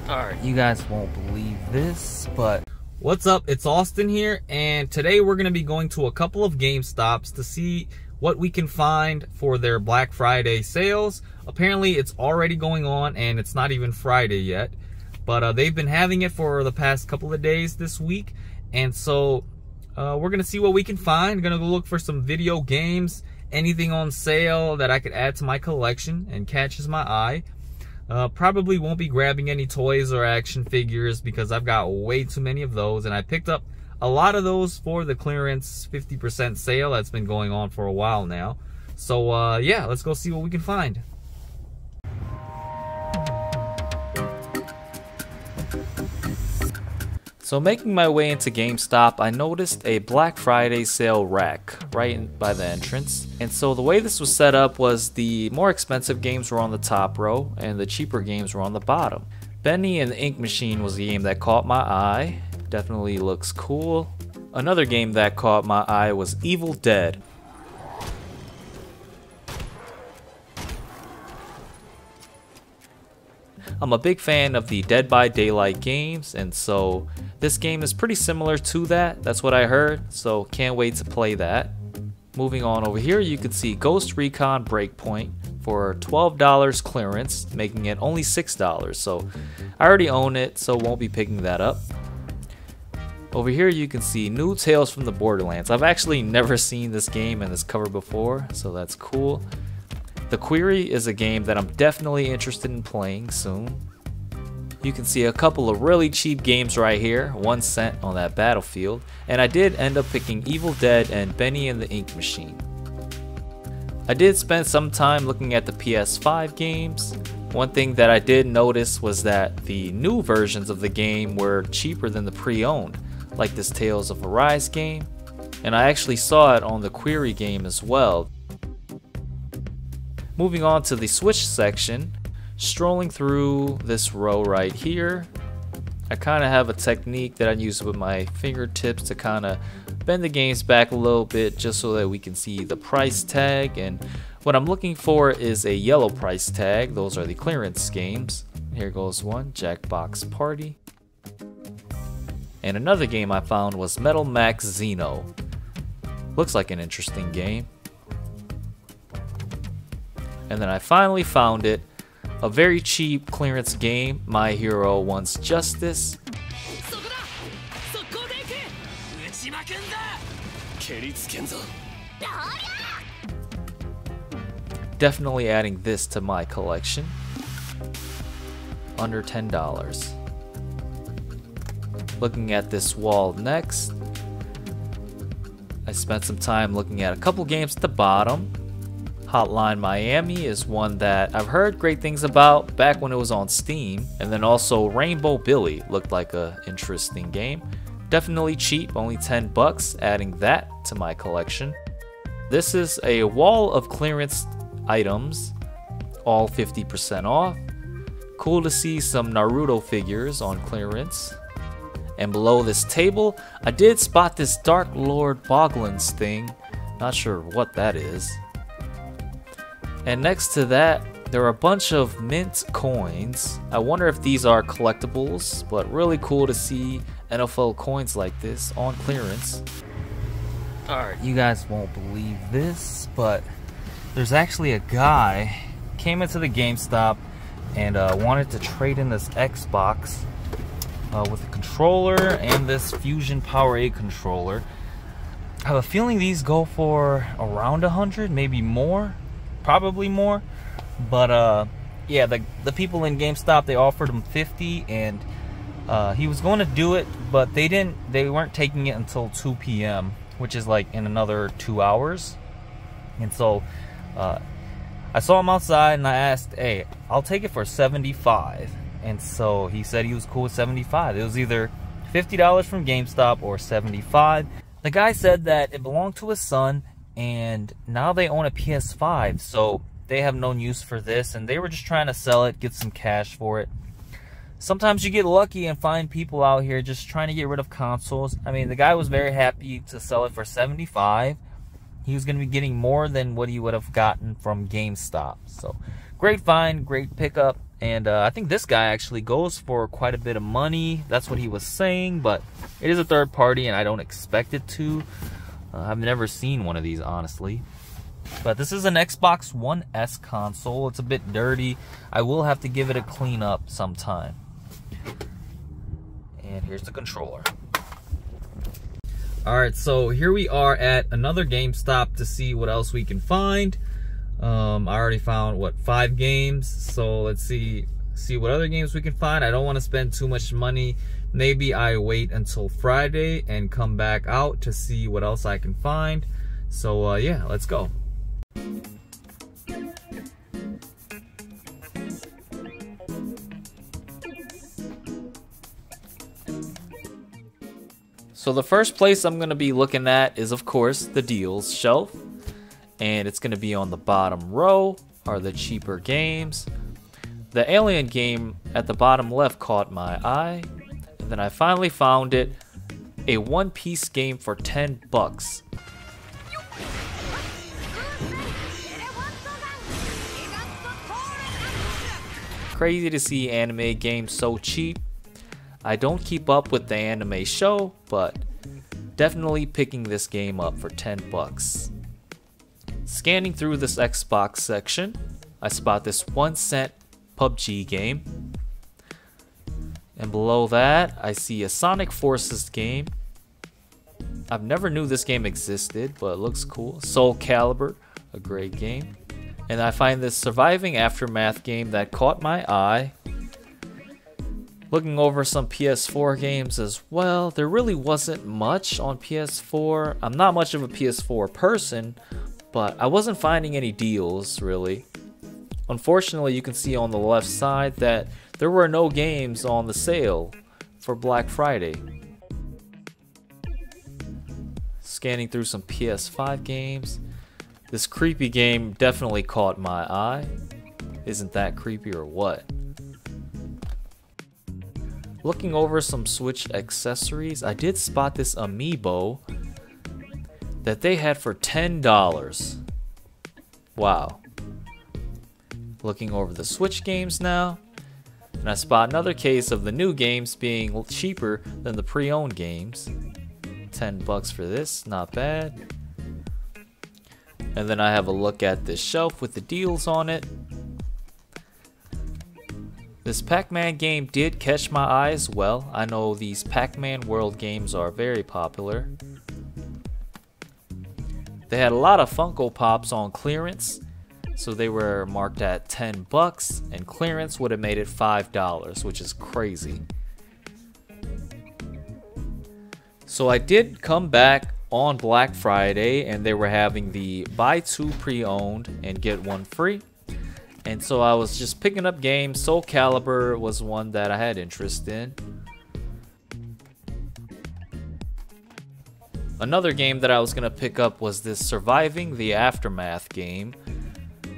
Alright, you guys won't believe this, but what's up? It's Austin here, and today we're going to be going to a couple of Gamestops to see what we can find for their Black Friday sales. Apparently it's already going on and it's not even Friday yet, but they've been having it for the past couple of days this week, and so we're going to see what we can find. Going to go look for some video games, anything on sale that I could add to my collection and catches my eye. Probably won't be grabbing any toys or action figures because I've got way too many of those, and I picked up a lot of those for the clearance 50% sale that's been going on for a while now. So yeah, let's go see what we can find. So making my way into GameStop, I noticed a Black Friday sale rack right by the entrance. And so the way this was set up was the more expensive games were on the top row and the cheaper games were on the bottom. Benny and the Ink Machine was the game that caught my eye. Definitely looks cool. Another game that caught my eye was Evil Dead. I'm a big fan of the Dead by Daylight games, and so this game is pretty similar to that. That's what I heard, so can't wait to play that. Moving on over here, you can see Ghost Recon Breakpoint for $12 clearance, making it only $6. So I already own it, so won't be picking that up. Over here you can see New Tales from the Borderlands. I've actually never seen this game and this cover before, so that's cool. The Query is a game that I'm definitely interested in playing soon. You can see a couple of really cheap games right here, 1 cent on that Battlefield, and I did end up picking Evil Dead and Benny and the Ink Machine. I did spend some time looking at the PS5 games. One thing that I did notice was that the new versions of the game were cheaper than the pre-owned, like this Tales of Arise game, and I actually saw it on the Query game as well. Moving on to the Switch section, strolling through this row right here, I kind of have a technique that I use with my fingertips to kind of bend the games back a little bit just so that we can see the price tag, and what I'm looking for is a yellow price tag. Those are the clearance games. Here goes one, Jackbox Party. And another game I found was Metal Max Xeno. Looks like an interesting game. And then I finally found it, a very cheap clearance game, My Hero Wants Justice. Definitely adding this to my collection. Under $10. Looking at this wall next, I spent some time looking at a couple games at the bottom. Hotline Miami is one that I've heard great things about back when it was on Steam, and then also Rainbow Billy looked like an interesting game. Definitely cheap, only 10 bucks, adding that to my collection. This is a wall of clearance items, all 50% off. Cool to see some Naruto figures on clearance. And below this table, I did spot this Dark Lord Boglins thing. Not sure what that is. And next to that, there are a bunch of mint coins. I wonder if these are collectibles, but really cool to see NFL coins like this on clearance. Alright, you guys won't believe this, but there's actually a guy came into the GameStop and wanted to trade in this Xbox with a controller and this Fusion Powerade controller. I have a feeling these go for around 100, maybe more. Probably more, but yeah, the people in GameStop, they offered him 50, and he was going to do it, but they weren't taking it until 2 p.m., which is like in another 2 hours. And so I saw him outside and I asked, hey, I'll take it for 75. And so he said he was cool with 75. It was either $50 from GameStop or 75. The guy said that it belonged to his son, and now they own a PS5, so they have no use for this, and they were just trying to sell it, get some cash for it. Sometimes you get lucky and find people out here just trying to get rid of consoles. I mean, the guy was very happy to sell it for 75. He was going to be getting more than what he would have gotten from GameStop. So, great find, great pickup, And I think this guy actually goes for quite a bit of money. That's what he was saying, but it is a third party and I don't expect it to. I've never seen one of these, honestly. But this is an Xbox One S console. It's a bit dirty. I will have to give it a clean up sometime. And here's the controller. Alright, so here we are at another GameStop to see what else we can find. I already found, what, 5 games? So let's see what other games we can find. I don't want to spend too much money. Maybe I wait until Friday and come back out to see what else I can find. So yeah, let's go. So the first place I'm going to be looking at is, of course, the deals shelf. And it's going to be on the bottom row are the cheaper games. The Alien game at the bottom left caught my eye. And then I finally found it, a One Piece game for 10 bucks. Crazy to see anime games so cheap. I don't keep up with the anime show, but definitely picking this game up for 10 bucks. Scanning through this Xbox section, I spot this 1-cent PUBG game. And below that, I see a Sonic Forces game. I've never knew this game existed, but it looks cool. Soul Calibur, a great game. And I find this Surviving Aftermath game that caught my eye. Looking over some PS4 games as well. There really wasn't much on PS4. I'm not much of a PS4 person, but I wasn't finding any deals really. Unfortunately, you can see on the left side that there were no games on the sale for Black Friday. Scanning through some PS5 games. This creepy game definitely caught my eye. Isn't that creepy or what? Looking over some Switch accessories, I did spot this amiibo that they had for $10. Wow. Looking over the Switch games now, and I spot another case of the new games being cheaper than the pre-owned games. 10 bucks for this, not bad. And then I have a look at this shelf with the deals on it. This Pac-Man game did catch my eye as well. I know these Pac-Man World games are very popular. They had a lot of Funko Pops on clearance, so they were marked at 10 bucks, and clearance would have made it $5, which is crazy. So I did come back on Black Friday, and they were having the buy 2 pre-owned and get 1 free. And so I was just picking up games. Soul Calibur was one that I had interest in. Another game that I was going to pick up was this Surviving the Aftermath game.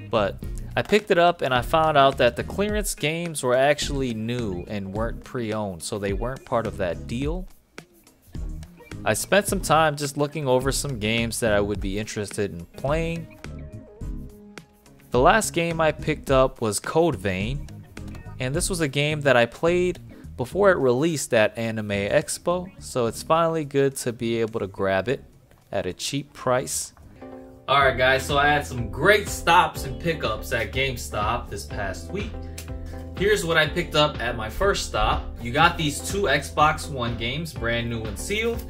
But I picked it up and I found out that the clearance games were actually new and weren't pre-owned, so they weren't part of that deal. I spent some time just looking over some games that I would be interested in playing. The last game I picked up was Code Vein, and this was a game that I played before it released at Anime Expo, so it's finally good to be able to grab it at a cheap price. Alright guys, so I had some great stops and pickups at GameStop this past week. Here's what I picked up at my first stop. You got these 2 Xbox One games, brand new and sealed.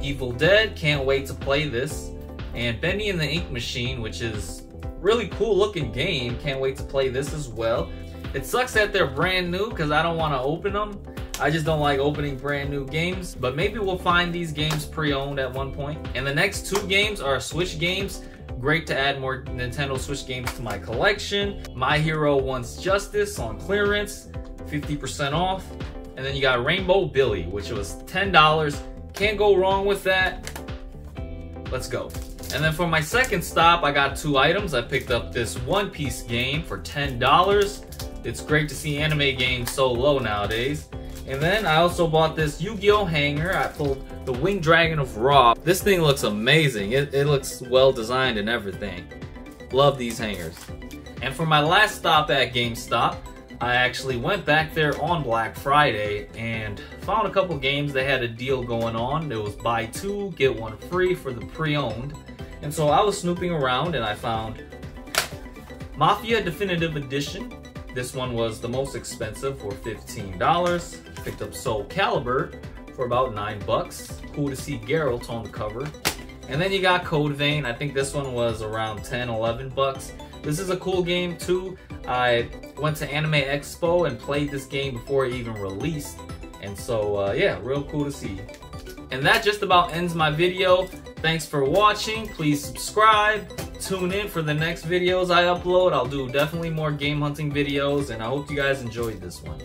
Evil Dead, can't wait to play this. And Bendy and the Ink Machine, which is really cool looking game, can't wait to play this as well. It sucks that they're brand new because I don't want to open them. I just don't like opening brand new games, but maybe we'll find these games pre-owned at one point. And the next 2 games are Switch games. Great to add more Nintendo Switch games to my collection. My Hero Wants Justice on clearance, 50% off. And then you got Rainbow Billy, which was $10. Can't go wrong with that. Let's go. And then for my second stop, I got 2 items. I picked up this One Piece game for $10. It's great to see anime games so low nowadays. And then I also bought this Yu-Gi-Oh hanger. I pulled the Winged Dragon of Ra. This thing looks amazing. It looks well designed and everything. Love these hangers. And for my last stop at GameStop, I actually went back there on Black Friday and found a couple games. They had a deal going on. It was buy two, get one free for the pre-owned. And so I was snooping around and I found Mafia Definitive Edition. This one was the most expensive for $15. Picked up Soul Calibur for about $9. Cool to see Geralt on the cover. And then you got Code Vein. I think this one was around $10, $11. This is a cool game too. I went to Anime Expo and played this game before it even released. And so yeah, real cool to see. And that just about ends my video. Thanks for watching. Please subscribe. Tune in for the next videos I upload. I'll do definitely more game hunting videos, and I hope you guys enjoyed this one.